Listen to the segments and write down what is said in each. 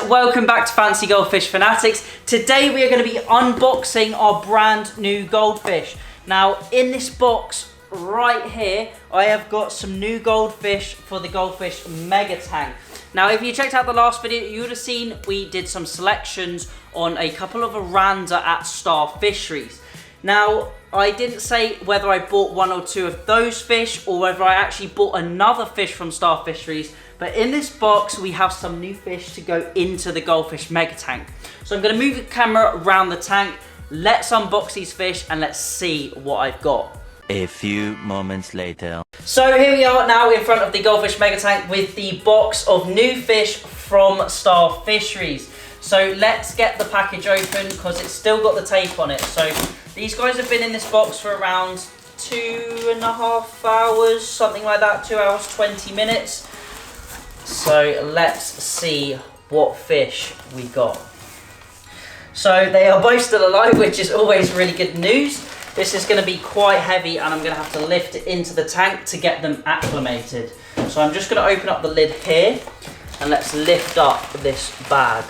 welcome back to Fancy Goldfish Fanatics. Today we are going to be unboxing our brand new goldfish. Now in this box right here, I have got some new goldfish for the Goldfish Mega Tank. Now if you checked out the last video, you would have seen we did some selections on a couple of Oranda at Star Fisheries. Now I didn't say whether I bought one or two of those fish or whether I actually bought another fish from Star Fisheries. But in this box, we have some new fish to go into the Goldfish Mega Tank. So I'm going to move the camera around the tank. Let's unbox these fish and let's see what I've got. A few moments later. So here we are now in front of the Goldfish Mega Tank with the box of new fish from Star Fisheries. So let's get the package open because it's still got the tape on it. So these guys have been in this box for around 2.5 hours, something like that, 2 hours, 20 minutes. So let's see what fish we got. So they are both still alive, which is always really good news. This is going to be quite heavy and I'm going to have to lift it into the tank to get them acclimated. So I'm just going to open up the lid here and let's lift up this bag.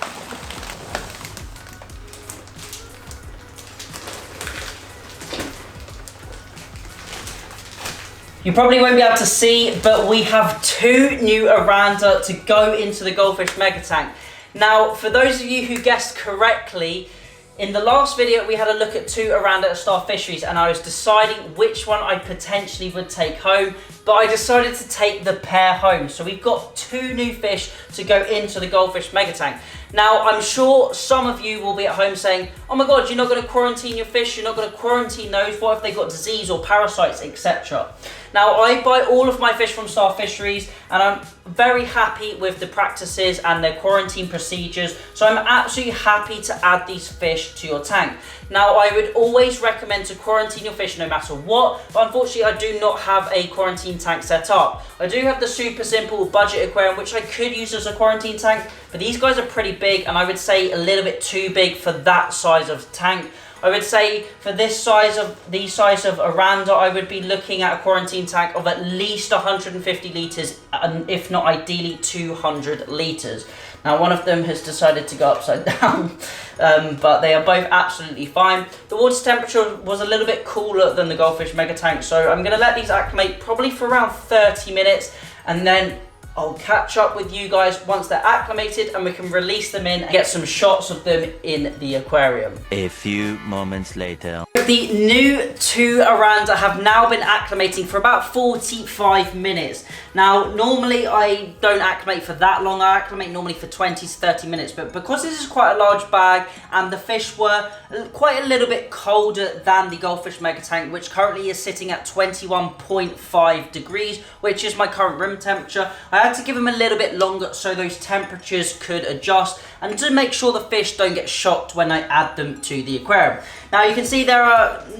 You probably won't be able to see, but we have two new Oranda to go into the Goldfish Mega Tank. Now, for those of you who guessed correctly, in the last video we had a look at two Oranda at Star Fisheries and I was deciding which one I potentially would take home, but I decided to take the pair home. So we've got two new fish to go into the Goldfish Mega Tank. Now, I'm sure some of you will be at home saying, oh my God, you're not going to quarantine your fish, you're not going to quarantine those, what if they got disease or parasites, etc. Now, I buy all of my fish from Star Fisheries and I'm very happy with the practices and their quarantine procedures, so I'm absolutely happy to add these fish to your tank. Now, I would always recommend to quarantine your fish no matter what, but unfortunately I do not have a quarantine tank set up. I do have the super simple budget aquarium, which I could use as a quarantine tank, but these guys are pretty big and I would say a little bit too big for that size of tank. I would say for these size of Oranda, I would be looking at a quarantine tank of at least 150 litres, and if not ideally 200 litres. Now one of them has decided to go upside down, but they are both absolutely fine. The water temperature was a little bit cooler than the Goldfish Mega Tank, so I'm going to let these acclimate probably for around 30 minutes, and then I'll catch up with you guys once they're acclimated and we can release them in and get some shots of them in the aquarium. A few moments later. The new two Oranda have now been acclimating for about 45 minutes. Now, normally I don't acclimate for that long. I acclimate normally for 20 to 30 minutes, but because this is quite a large bag and the fish were quite a little bit colder than the Goldfish Mega Tank, which currently is sitting at 21.5 degrees, which is my current room temperature, I had to give them a little bit longer so those temperatures could adjust and to make sure the fish don't get shocked when I add them to the aquarium. Now you can see they're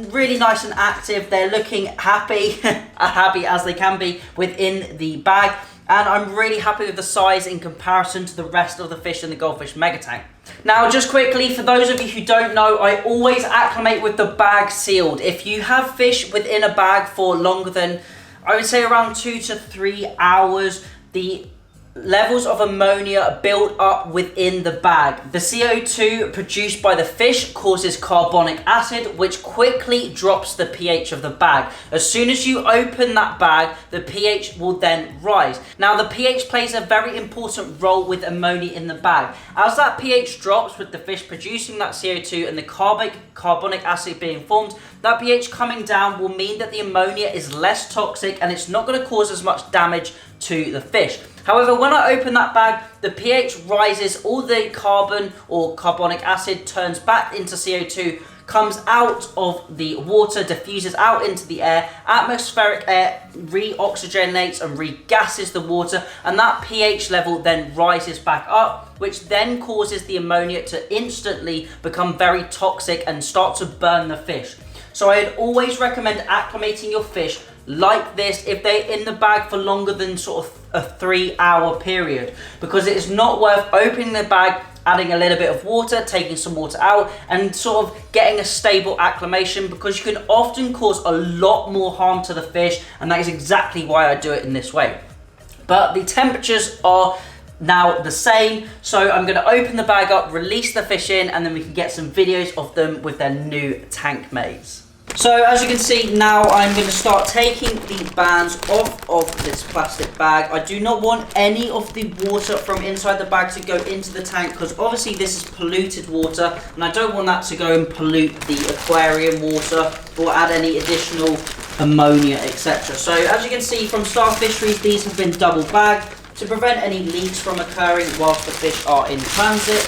really nice and active. They're looking happy, happy as they can be within the bag. And I'm really happy with the size in comparison to the rest of the fish in the Goldfish Mega Tank. Now, just quickly, for those of you who don't know, I always acclimate with the bag sealed. If you have fish within a bag for longer than, I would say around 2 to 3 hours, the levels of ammonia build up within the bag. The CO2 produced by the fish causes carbonic acid, which quickly drops the pH of the bag. As soon as you open that bag, the pH will then rise. Now, the pH plays a very important role with ammonia in the bag. As that pH drops with the fish producing that CO2 and the carbonic acid being formed, that pH coming down will mean that the ammonia is less toxic and it's not going to cause as much damage to the fish. However, when I open that bag, the pH rises, all the carbon or carbonic acid turns back into CO2, comes out of the water, diffuses out into the air, atmospheric air re-oxygenates and re-gasses the water, and that pH level then rises back up, which then causes the ammonia to instantly become very toxic and start to burn the fish. So I'd always recommend acclimating your fish like this if they're in the bag for longer than sort of a 3-hour period, because it is not worth opening the bag, adding a little bit of water, taking some water out and sort of getting a stable acclimation, because you can often cause a lot more harm to the fish, and that is exactly why I do it in this way. But the temperatures are now the same. So I'm going to open the bag up, release the fish in, and then we can get some videos of them with their new tank mates. So as you can see, now I'm going to start taking the bands off of this plastic bag. I do not want any of the water from inside the bag to go into the tank, because obviously this is polluted water and I don't want that to go and pollute the aquarium water or add any additional ammonia, etc. So as you can see from Star Fisheries, these have been double bagged to prevent any leaks from occurring whilst the fish are in transit.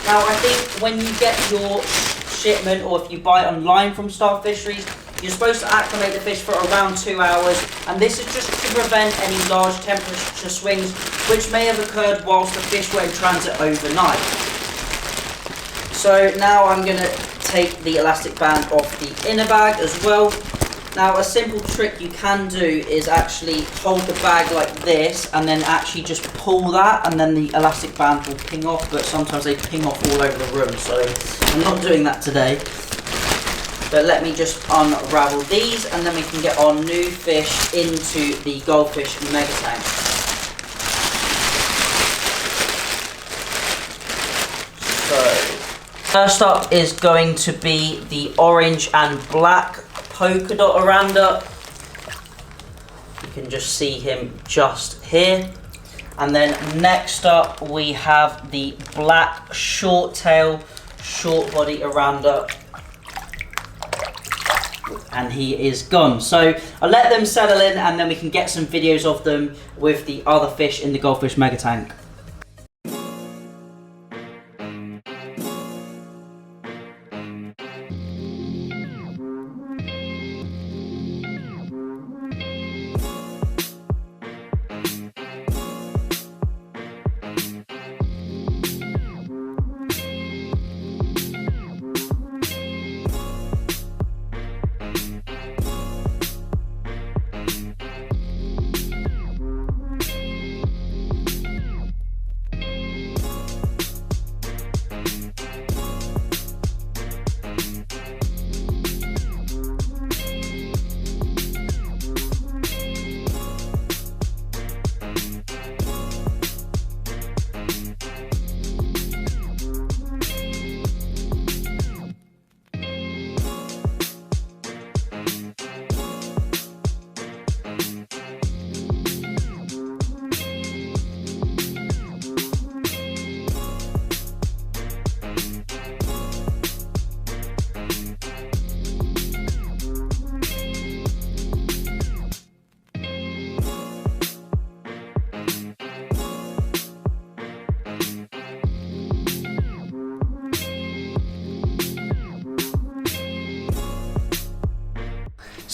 Now I think when you get your shipment, or if you buy online from Star Fisheries, you're supposed to acclimate the fish for around 2 hours, and this is just to prevent any large temperature swings which may have occurred whilst the fish were in transit overnight. So now I'm going to take the elastic band off the inner bag as well. Now a simple trick you can do is actually hold the bag like this and then actually just pull that, and then the elastic band will ping off, but sometimes they ping off all over the room, so I'm not doing that today. But let me just unravel these and then we can get our new fish into the Goldfish Mega Tank. So first up is going to be the orange and black polka dot Oranda. You can just see him just here. And then next up we have the black short tail, short body Oranda. And he is gone. So I'll let them settle in and then we can get some videos of them with the other fish in the Goldfish Mega Tank.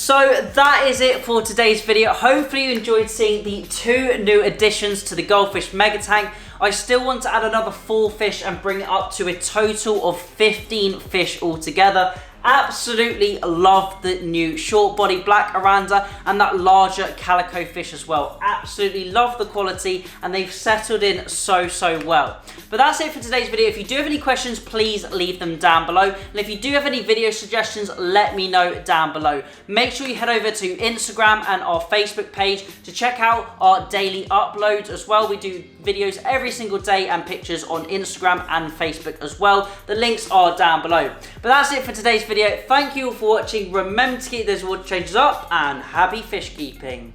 So that is it for today's video. Hopefully you enjoyed seeing the 2 new additions to the Goldfish Mega Tank. I still want to add another 4 fish and bring it up to a total of 15 fish altogether. Absolutely love the new short body black Oranda and that larger calico fish as well. Absolutely love the quality and they've settled in so well. But that's it for today's video. If you do have any questions, please leave them down below. And if you do have any video suggestions, let me know down below. Make sure you head over to Instagram and our Facebook page to check out our daily uploads as well. We do videos every single day and pictures on Instagram and Facebook as well. The links are down below. But that's it for today's video. Thank you all for watching. Remember to keep those water changes up and happy fish keeping.